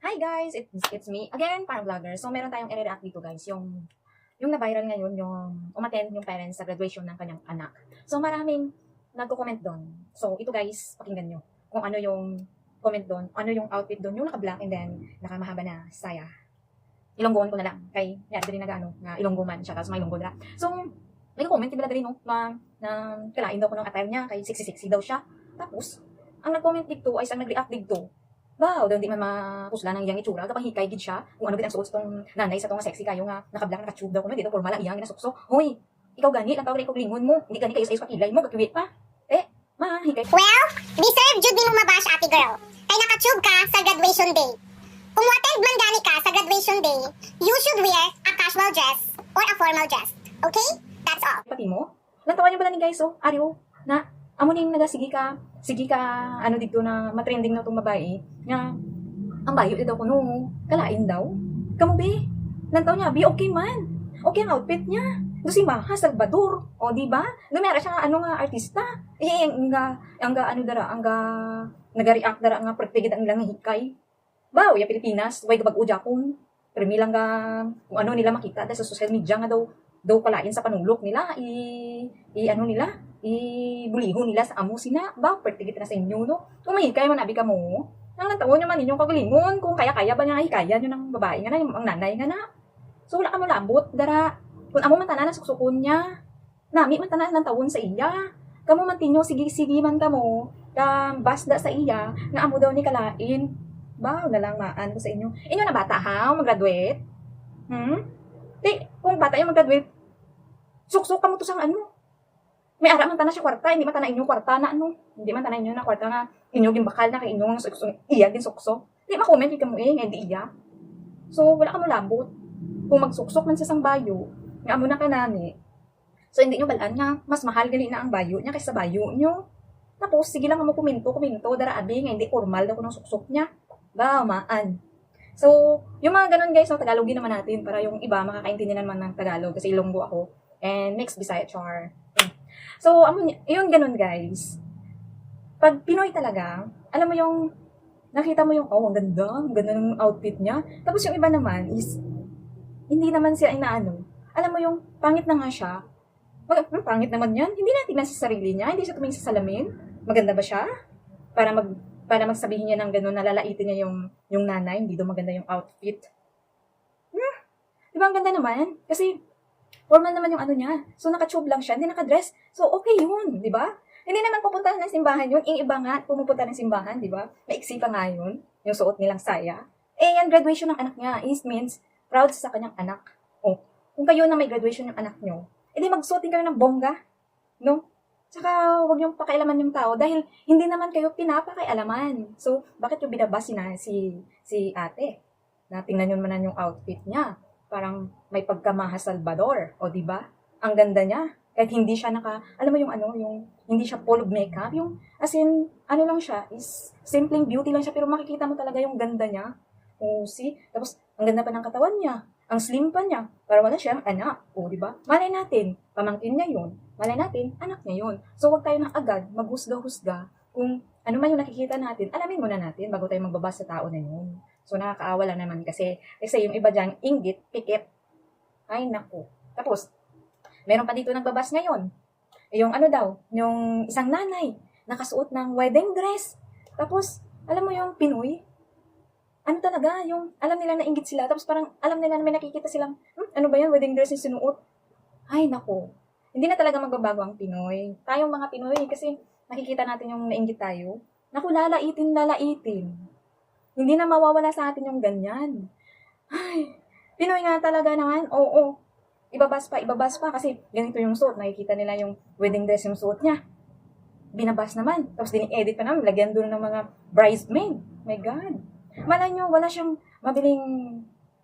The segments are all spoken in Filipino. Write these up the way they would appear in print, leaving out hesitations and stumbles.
Hi guys, it's me again, parang vlogger. So meron tayong i-react dito guys, yung na-viral ngayon, yung umattend yung parents sa graduation ng kanyang anak. So maraming nagko-comment doon. So ito guys, pakinggan nyo kung ano yung comment doon, ano yung outfit doon, yung naka-black and then nakamahaba na saya. Ilonggoan ko na lang kay yari din na ilonggo man siya, tapos may ilonggo na. So may comment din rin no, na kalain daw ko ng attire niya, kay sexy daw siya. Tapos ang nag-comment dito ay isang nag-react dito. Wow, daw hindi man makusla ng iyang itsura, kapag hikay gid siya, kung ano gid ang suot tong nanay sa tong sexy kayo nga naka-black naka-tube daw kuno dito formal ang iyang ginasukso. Hoy, ikaw gani lang tawag ikaw lingon mo, hindi gani kayo sa kilay mo gagawin pa. Hikay. Well, deserve jud nimo mabash ate girl. Kay naka-tube ka sa graduation day. Kung attend man gani ka sa graduation day, you should wear a casual dress or a formal dress. Okay? That's all. Pati mo? Lantawan niyo pala ni guys, ariyo na amo ning sige ka, ano dito na matrending na itong babae, nga, ang bayo daw ko no, kalain daw. Kamu be, lantaw niya, be okay man. Okay ang outfit niya. Do si Maha Salvador, o di ba? Lumera siya nga artista. Nag-react dara nga pertigid ang ilang hikay. Baw, ya Pilipinas, way gabag ujakon. Pero lang nga, kung ano nila makita dahil sa social media nga daw palain sa panulok nila, ibulihon nila sa amo sina, ba, pertigit na sa inyo, no? Kung may hikay man, abi ka mo, nang nantawon nyo man inyong kagalingon, kung kaya-kaya ba niya hikaya nyo ng babae nga na, ang nanay nga na. So, wala ka mo lambot, dara, kung amo man tanan na suksukon niya, nami man tanan nantawon sa iya, kamo man tinyo, sige man kamo, basda sa iya, nga amo daw ni kalain, ba, nalang maan ko sa inyo. Inyo na bata ha, mag-graduate? Kung bata yung mag-graduate, suksok ka mo to sang ano, may ara man tanan siya kwarta, hindi man tanan inyong kwarta na ano. Hindi man tanan inyo na kwarta nga inyo gimbakal na kay inyong sukso, iya din sukso. Di ma-comment ka mo hindi iya. So wala ka mo lambot. Kung magsuksok man sa sang bayo, nga amo na kanami. So hindi nyo balaan nga mas mahal gali na ang bayo niya kaysa bayo nyo. Tapos sige lang mo kuminto dara abi nga hindi formal daw ko ng suksok niya. Ba, maan. So, yung mga ganun guys, Tagalogin naman natin para yung iba makakaintindihan naman ng Tagalog kasi Ilonggo ako and mixed Bisaya char. So, yun ganun guys. Pag Pinoy talaga, alam mo yung, nakita mo yung, ang ganda ng outfit niya. Tapos yung iba naman is, hindi naman siya inaano. Alam mo yung, pangit na nga siya. Pangit naman yan. Hindi na tignan sa sarili niya. Hindi siya tumingin sa salamin. Maganda ba siya? Para magsabihin niya ng gano'n, nalalaitin niya yung nanay, hindi daw maganda yung outfit. Di ba ang ganda naman? Kasi, formal naman yung ano niya. So, naka-tube lang siya, hindi naka-dress. So, okay yun, di ba? Hindi naman pupunta ng simbahan yun. Yung iba nga, pumupunta ng simbahan, di ba? Maiksi pa nga yun, yung suot nilang saya. Yan, graduation ng anak niya. It means, proud sa kanyang anak. Kung kayo na may graduation ng anak niyo, edi magsuotin kayo ng bongga, no? Tsaka, huwag niyong pakialaman yung tao dahil hindi naman kayo pinapakialaman. So, bakit yung binabasi na si ate? Na tingnan nyo naman yung outfit niya. Parang may pagkamaha Salvador. O, di ba? Ang ganda niya. Kahit hindi siya alam mo yung hindi siya full of makeup. Yung, as in, ano lang siya, is simpleng beauty lang siya. Pero makikita mo talaga yung ganda niya. O, see? Tapos, ang ganda pa ng katawan niya. Ang slim pa niya. Para wala siyang anak. O, di ba? Malay natin, pamangkin niya yun. Malay natin, anak niya yun. So, huwag tayo na agad maghusga-husga kung ano man yung nakikita natin, alamin muna natin bago tayo magbabasa sa tao na yun. So, nakakaawa lang naman kasi yung iba dyan, inggit, pikit. Ay, naku. Tapos, meron pa dito nagbabas ngayon. Yung ano daw, yung isang nanay, nakasuot ng wedding dress. Tapos, alam mo yung Pinoy, ano talaga, yung alam nila na inggit sila, tapos parang alam nila na may nakikita silang, ano ba yan, wedding dress yung sinuot? Ay, naku. Hindi na talaga magbabago ang Pinoy. Tayong mga Pinoy, kasi nakikita natin yung nainggit tayo. Naku, lalaitin. Hindi na mawawala sa atin yung ganyan. Ay, Pinoy nga talaga naman. Oo. Ibabas pa kasi ganito yung suot. Nakikita nila yung wedding dress yung suot niya. Binabas naman. Tapos din-edit pa naman. Lagyan doon ng mga bridesmaid. My God. Malay nyo, wala siyang mabiling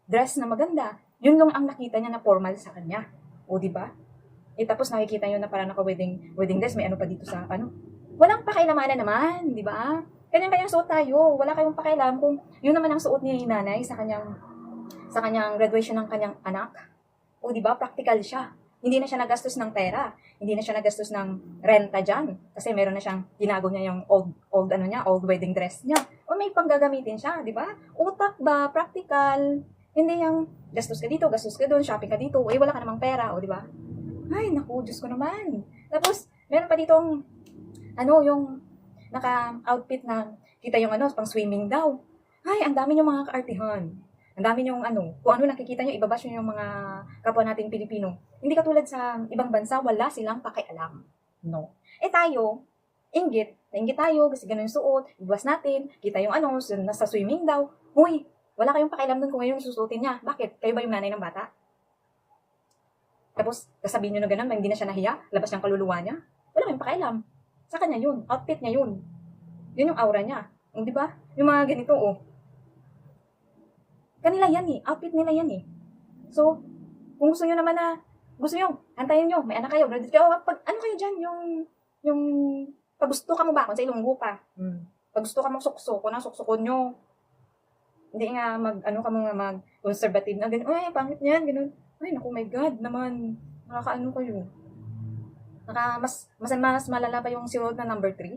dress na maganda. Yun lang ang nakita niya na formal sa kanya. O, di ba? Tapos nakikita nyo na parang naka-wedding dress, may ano pa dito sa ano. Walang pakialamanan naman, di ba? Kanyang suot tayo. Wala kayong pakialam kung yun naman ang suot ni nanay sa kanyang graduation ng kanyang anak. O di ba? Practical siya. Hindi na siya nagastos ng pera. Hindi na siya nagastos ng renta dyan. Kasi meron na siyang ginago niya yung old wedding dress niya. O may panggagamitin siya, di ba? Utak ba, practical. Hindi yung gastos ka dito, gastos ka doon, shopping ka dito, wala ka namang pera, o di ba? Ay, naku, Diyos ko naman. Tapos, meron pa ditong, yung naka-outfit na, kita yung pang swimming daw. Ay, ang dami yung mga kaartihan. Ang dami yung kung ano nakikita nyo, ibabash nyo yung mga kapwa nating Pilipino. Hindi katulad sa ibang bansa, wala silang pakialam. No. Tayo, nainggit tayo, kasi ganun yung suot, ibuwas natin, kita yung nasa swimming daw. Huy, wala kayong pakialam dun kung ngayon susuotin niya. Bakit? Kayo ba yung nanay ng bata? Tapos, sasabihin nyo na ganun, hindi na siya nahiya, labas niyang kaluluwa niya. Wala kayong pakialam. Sa kanya yun, outfit niya yun. Yun yung aura niya. Di ba? Yung mga ganito, kanila yan outfit nila yan So, kung gusto nyo naman gusto nyo, hantayin nyo, may anak kayo, graduate kayo, kayo dyan, yung, pag gusto ka mo ba, kung sa Ilonggo pa, pag gusto ka mo sukso, kung suksukon nyo, hindi nga mag-conservative na, ganun, ay, pangit niyan, ganun, ay, naku, my God, naman, kayo, mas malala pa yung sinunod na number 3,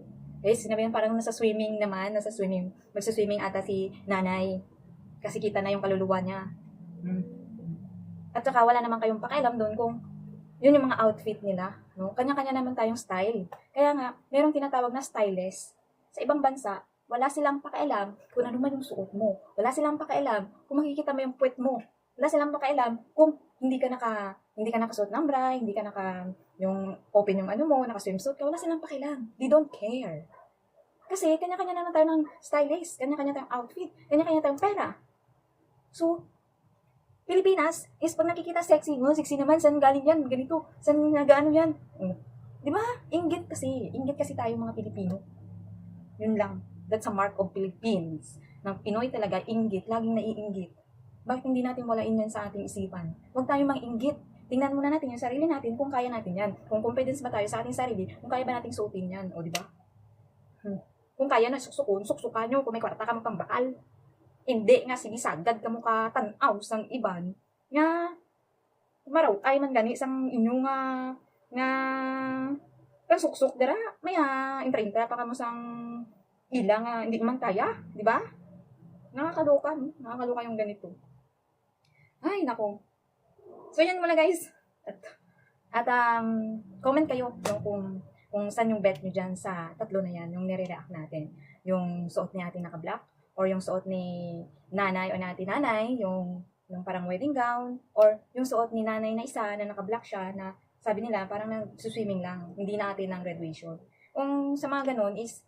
sinabi yan, parang magsaswimming ata si nanay, kasi kita na yung kaluluwa niya. At saka wala naman kayong pakialam doon kung yun yung mga outfit nila. No? Kanya-kanya naman tayong style. Kaya nga, merong tinatawag na stylist. Sa ibang bansa, wala silang pakialam kung ano man yung suot mo. Wala silang pakialam kung makikita mo yung puwet mo. Wala silang pakialam kung hindi ka nakasuot ng bra, hindi ka yung open yung naka-swimsuit ka. Wala silang pakialam. They don't care. Kasi kanya-kanya naman tayo ng stylist, kanya-kanya tayong outfit, kanya-kanya tayong pera. So, Pilipinas is pag nakikita sexy naman, saan galing yan, ganito, saan nagaano yan. Di ba? Inggit kasi tayo mga Pilipino. Yun lang. That's a mark of Philippines. Ng Pinoy talaga, inggit, laging naiinggit. Bakit hindi natin walain yan sa ating isipan? Huwag tayong manginggit. Tingnan muna natin yung sarili natin kung kaya natin yan. Kung confidence ba tayo sa ating sarili, kung kaya ba nating suotin yan. O, di ba? Kung kaya na suksukan nyo, kung may kwarta ka mo pang bakal. Hindi nga sinisagad ka mo ka tanaw sang iban nga maraw ay man gani sang inyo nga suksok dira maya intra pa ka mo sang ila nga hindi man kaya, di ba? Nakakaloka yung ganito. Ay nako. So yan muna guys. At comment kayo kung saan yung bet nyo dyan sa tatlo na yan, yung nire-react natin. Yung suot ni ating naka-black, or yung suot ni nanay o natin nanay, yung parang wedding gown, or yung suot ni nanay na isa na naka-black siya, na sabi nila parang nag-swimming lang, hindi natin ng graduation. Kung sa mga ganun is,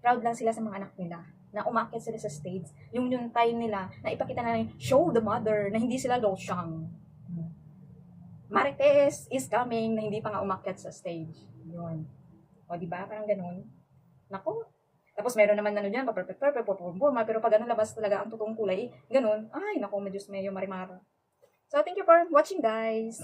proud lang sila sa mga anak nila, na umakyat sila sa stage, yung time nila, na ipakita na show the mother, na hindi sila losyang. Marites is coming, na hindi pa nga umakyat sa stage. Yun. O, diba? Parang ganun. Naku. Tapos meron naman dyan, pero pag labas talaga ang totoong kulay, ganun. Ay, naku, medyo marimara. So, thank you for watching, guys.